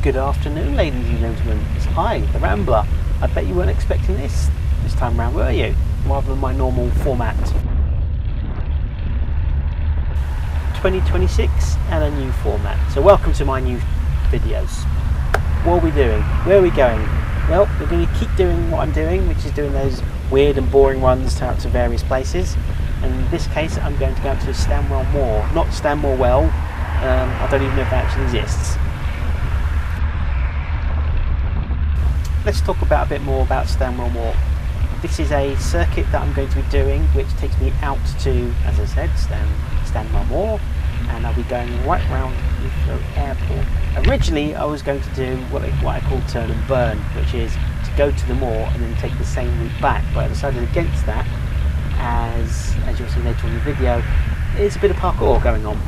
Good afternoon, ladies and gentlemen. It's Hi, the Rambler. I bet you weren't expecting this time round, were you? Rather than my normal format. 2026 and a new format. So welcome to my new videos. What are we doing? Where are we going? Well, we're going to keep doing what I'm doing, which is doing those weird and boring runs out to various places. And in this case, I'm going to go to Stanwell Moor, not Stanwell Well. I don't even know if that actually exists. Let's talk a bit more about Stanwell Moor. This is a circuit that I'm going to be doing, which takes me out to, as I said, Stanwell Moor, and I'll be going right round Heathrow Airport. Originally, I was going to do what I call turn and burn, which is to go to the moor and then take the same route back. But I decided against that, as you'll see later in the video, there's a bit of parkour going on.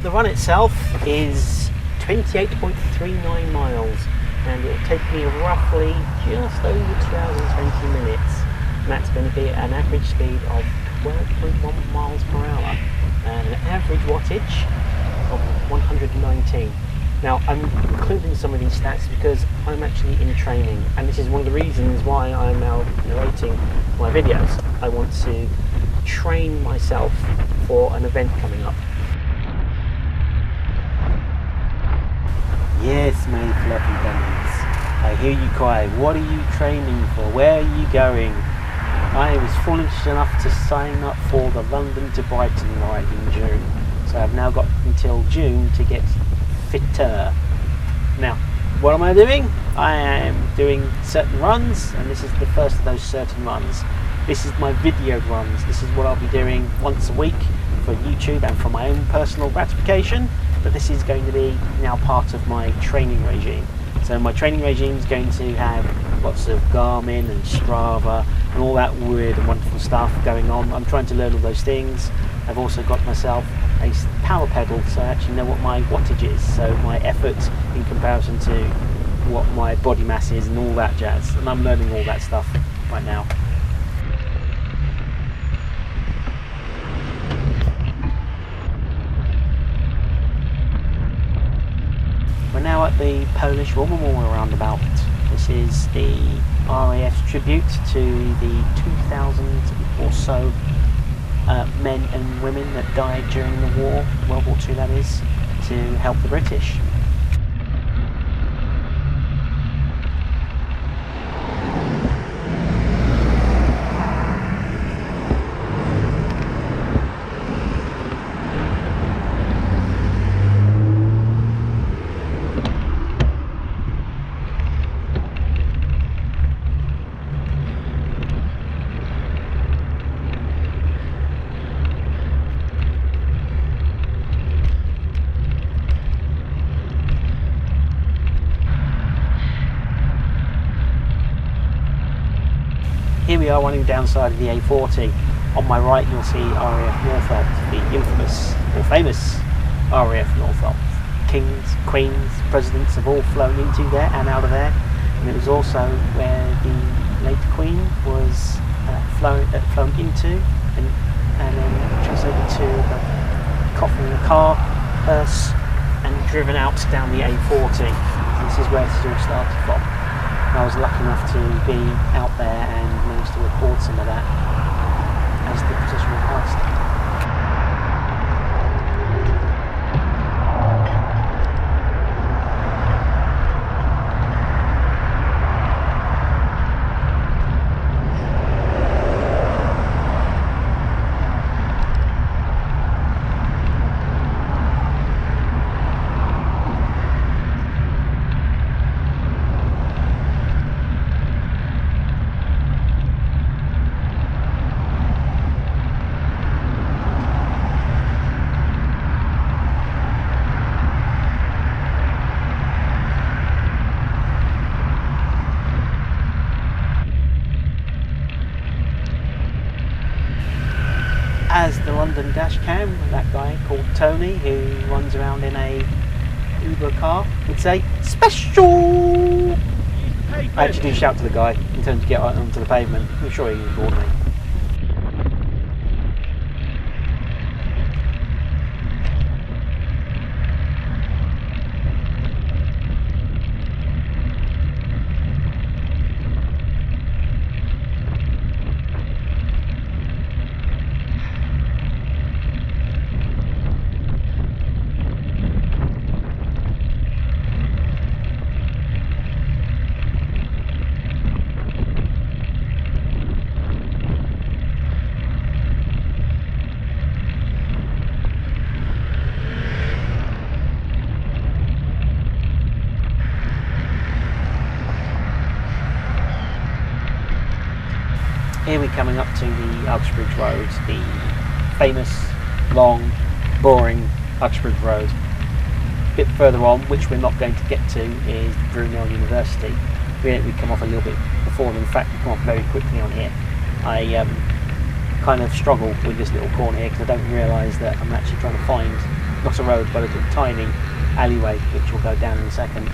The run itself is 28.39 miles, and it will take me roughly just over 2 hours and 20 minutes, and that's going to be an average speed of 12.1 miles per hour and an average wattage of 119. Now, I'm including some of these stats because I'm actually in training, and this is one of the reasons why I'm now narrating my videos. I want to train myself for an event coming up. Yes, my fluffy bunnies. I hear you cry. What are you training for? Where are you going? I was foolish enough to sign up for the London to Brighton ride in June. So I've now got until June to get fitter. Now, what am I doing? I am doing certain runs, and this is the first of those certain runs. This is my video runs. This is what I'll be doing once a week for YouTube and for my own personal gratification. But this is going to be now part of my training regime. So my training regime is going to have lots of Garmin and Strava and all that weird and wonderful stuff going on. I'm trying to learn all those things. I've also got myself a power pedal, so I actually know what my wattage is, so my effort in comparison to what my body mass is and all that jazz. And I'm learning all that stuff right now. We're now at the Polish Ramble roundabout. This is the RAF's tribute to the 2,000 or so men and women that died during the war, World War II that is, to help the British. Here we are running down side of the A40. On my right you'll see RAF Norfolk, the infamous or famous RAF Norfolk. Kings, queens, presidents have all flown into there and out of there, and it was also where the late Queen was flown into and then translated to the coffin in the car, hearse, and driven out down the A40. And this is where it all started from. I was lucky enough to be out there and managed to record some of that as the procession went past. As the London dash cam, that guy called Tony, who runs around in a Uber car, would say, "Special!" I actually do shout to the guy and tell him to get onto the pavement. I'm sure he ignored me. Here we're coming up to the Uxbridge Road, the famous, long, boring Uxbridge Road. A bit further on, which we're not going to get to, is Brunel University. We come off a little bit before, and in fact we come off very quickly on here. I kind of struggle with this little corner here because I don't realise that I'm actually trying to find not a road but a tiny alleyway, which will go down in a second.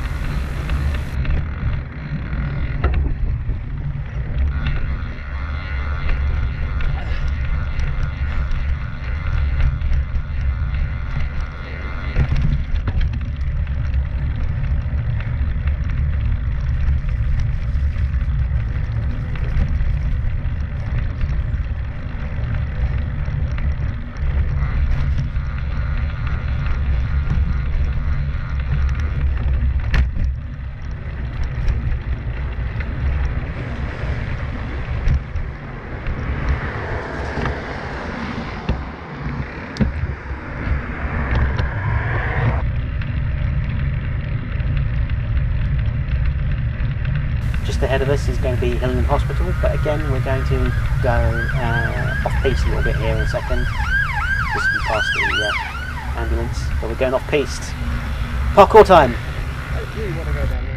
Ahead of us is going to be Hillingham Hospital, but again we're going to go off-piste a little bit here in a second, just past the ambulance, but we're going off-piste. Parkour time! I really want to go down here.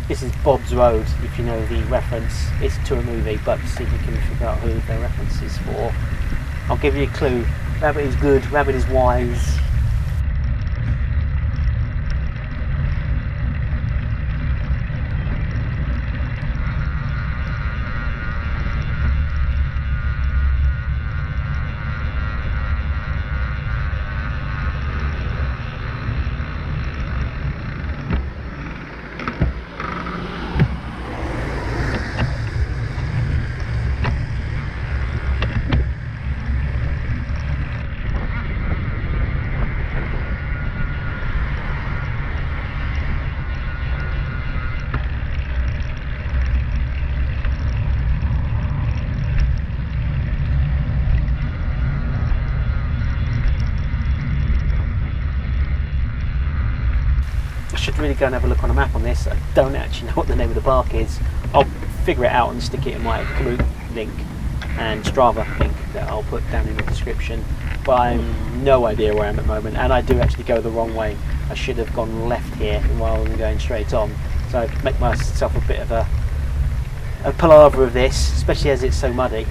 This is Bob's Road, if you know the reference. It's to a movie, but see if you can figure out who the reference is for. I'll give you a clue. Rabbit is good, rabbit is wise. Should really go and have a look on a map on this. I don't actually know what the name of the park is. I'll figure it out and stick it in my Komoot Link and Strava link that I'll put down in the description. But I have no idea where I am at the moment, and I do actually go the wrong way. I should have gone left here rather than going straight on. So I make myself a bit of a palaver of this, especially as it's so muddy.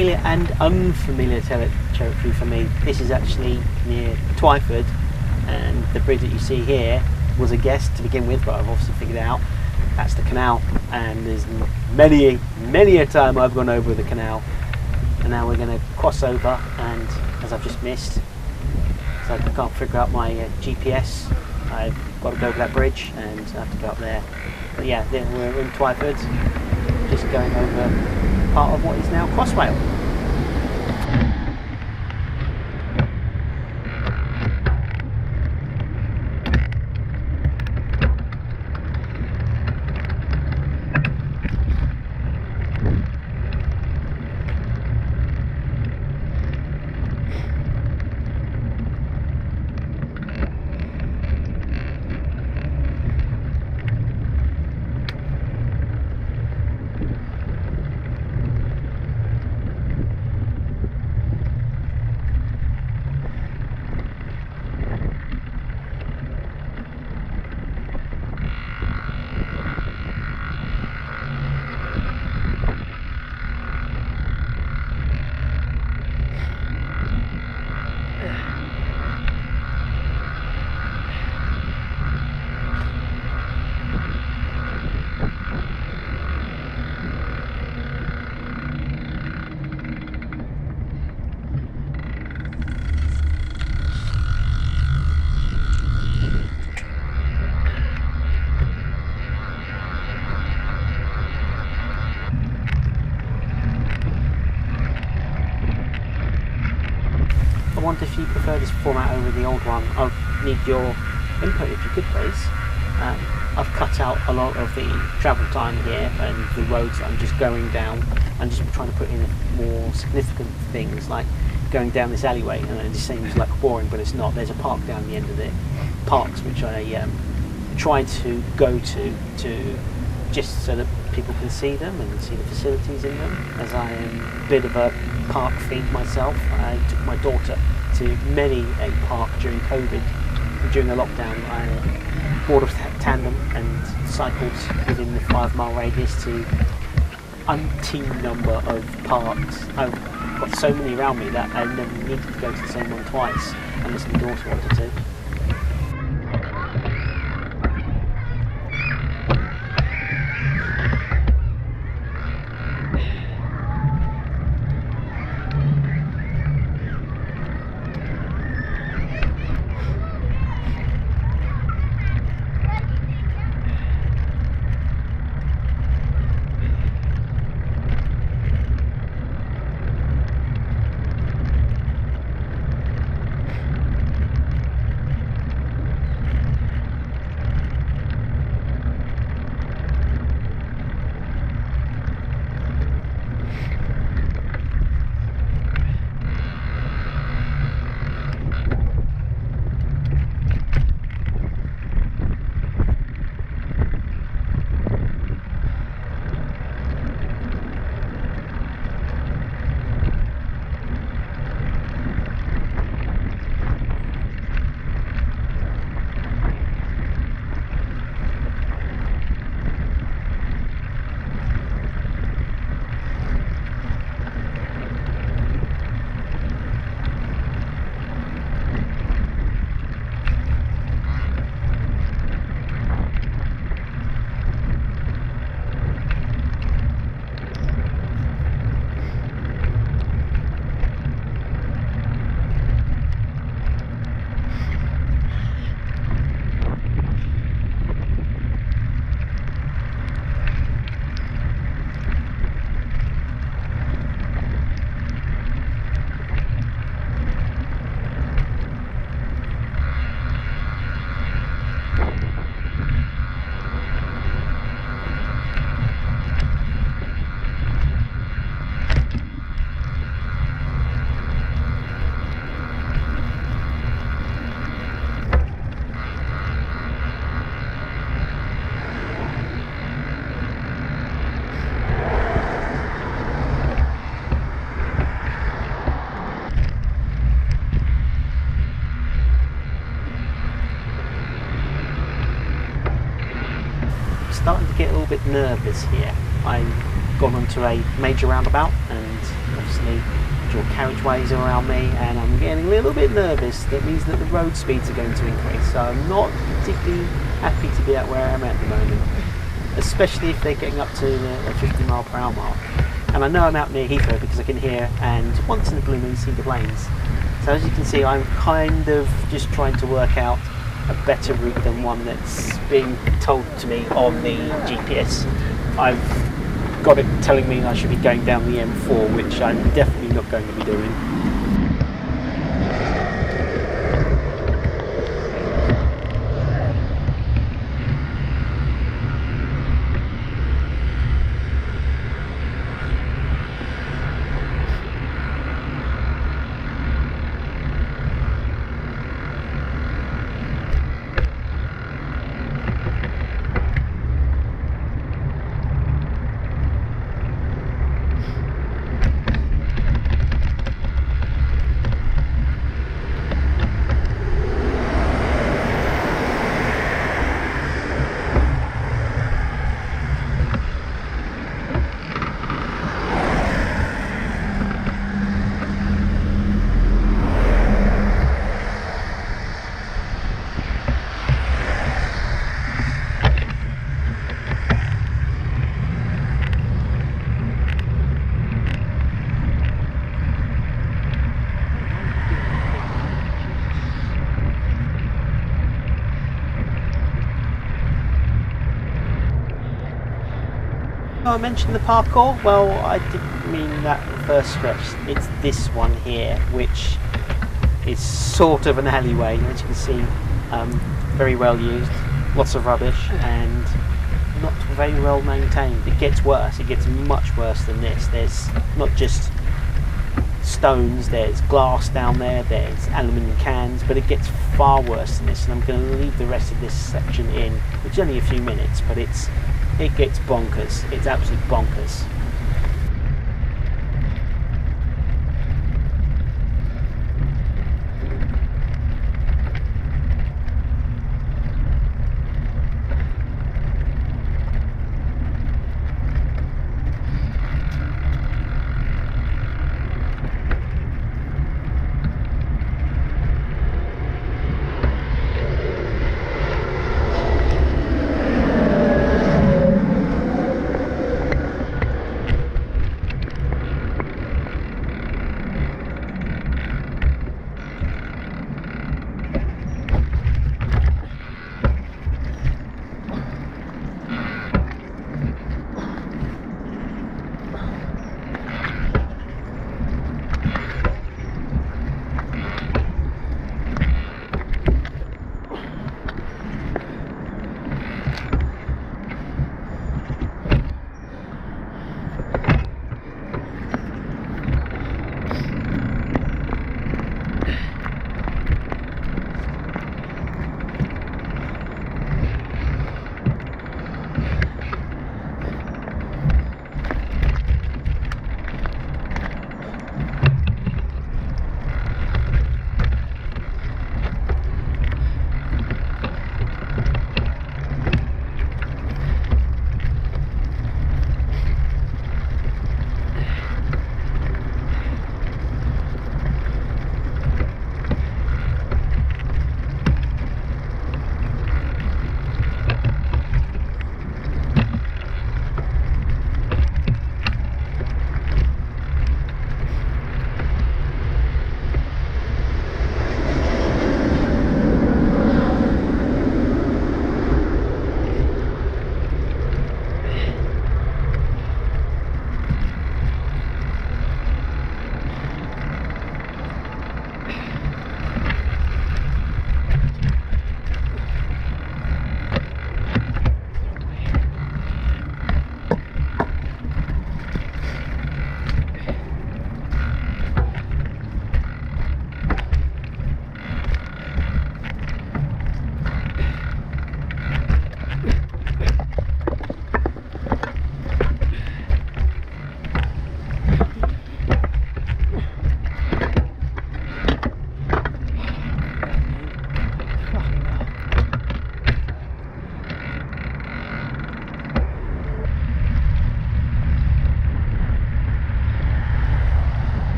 familiar and unfamiliar territory for me. This is actually near Twyford, and the bridge that you see here was a guess to begin with, but I've obviously figured it out. That's the canal, and there's many a time I've gone over the canal, and now we're going to cross over, and as I've just missed, so I can't figure out my GPS, I've got to go over that bridge and I have to go up there. But yeah, then we're in Twyford, just going over part of what is now Crossrail. I wonder if you prefer this format over the old one. I need your input if you could, please. I've cut out a lot of the travel time here and the roads that I'm just going down. I'm just trying to put in more significant things like going down this alleyway, and it just seems like boring, but it's not. There's a park down the end of the parks which I try to go to just so that people can see them and see the facilities in them. As I am a bit of a park fiend myself, I took my daughter to many a park during COVID. During the lockdown, I bought a tandem and cycled within the 5-mile radius to umpteen number of parks. I've got so many around me that I never needed to go to the same one twice unless my daughter wanted to. Starting to get a little bit nervous here. I've gone onto a major roundabout and obviously dual carriageways around me, and I'm getting a little bit nervous. That means that the road speeds are going to increase, so I'm not particularly happy to be at where I'm at the moment, especially if they're getting up to the 50 mile per hour mark. And I know I'm out near Heathrow because I can hear, and once in a blue moon, see the planes. So as you can see, I'm kind of just trying to work out a better route than one that's being told to me on the GPS. I've got it telling me I should be going down the M4, which I'm definitely not going to be doing. I mentioned the parkour. Well, I didn't mean that the first stretch. It's this one here, which is sort of an alleyway. As you can see, very well used, lots of rubbish, and not very well maintained. It gets worse. It gets much worse than this. There's not just stones, there's glass down there, there's aluminium cans, but it gets far worse than this. And I'm going to leave the rest of this section in, which is only a few minutes, but it gets bonkers. It's absolute bonkers.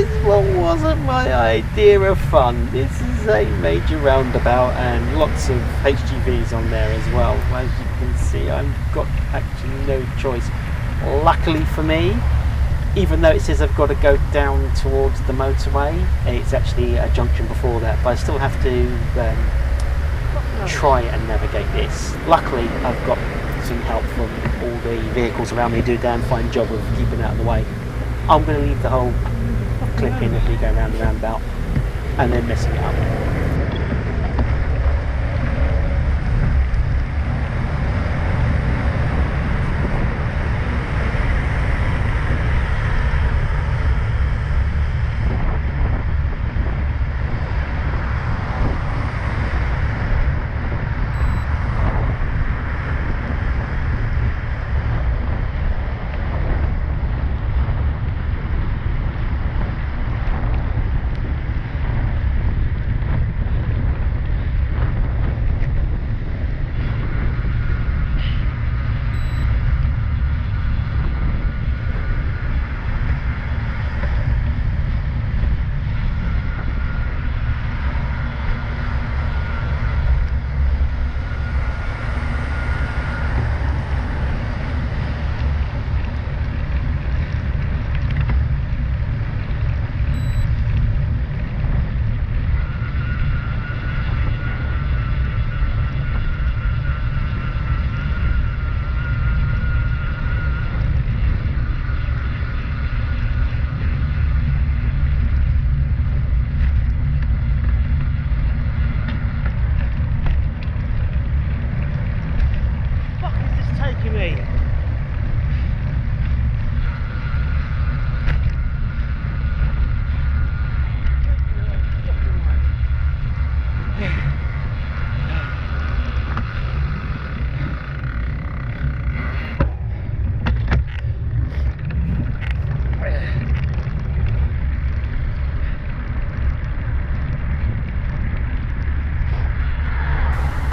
this wasn't my idea of fun. This is a major roundabout and lots of HGVs on there as well. As you can see, I've got actually no choice. Luckily for me, even though it says I've got to go down towards the motorway, it's actually a junction before that, but I still have to try and navigate this. Luckily, I've got some help from all the vehicles around me, do a damn fine job of keeping out of the way. I'm going to leave the whole clip in if we go round the roundabout and then messing it up.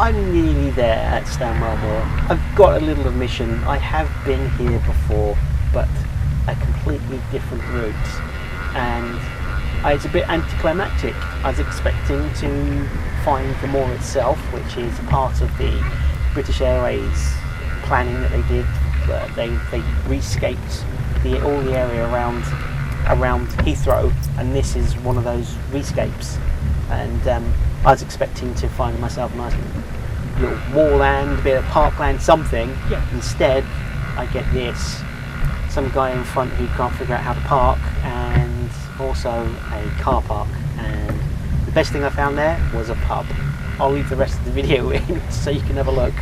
I'm nearly there at Stanwell Moor. I've got a little admission, I have been here before, but a completely different route, and it's a bit anticlimactic. I was expecting to find the moor itself, which is a part of the British Airways planning that they did. They rescaped all the area around Heathrow, and this is one of those rescapes. And I was expecting to find myself a nice little moorland, a bit of parkland, something. Yeah. Instead, I get this. Some guy in front who can't figure out how to park, and also a car park. And the best thing I found there was a pub. I'll leave the rest of the video in so you can have a look.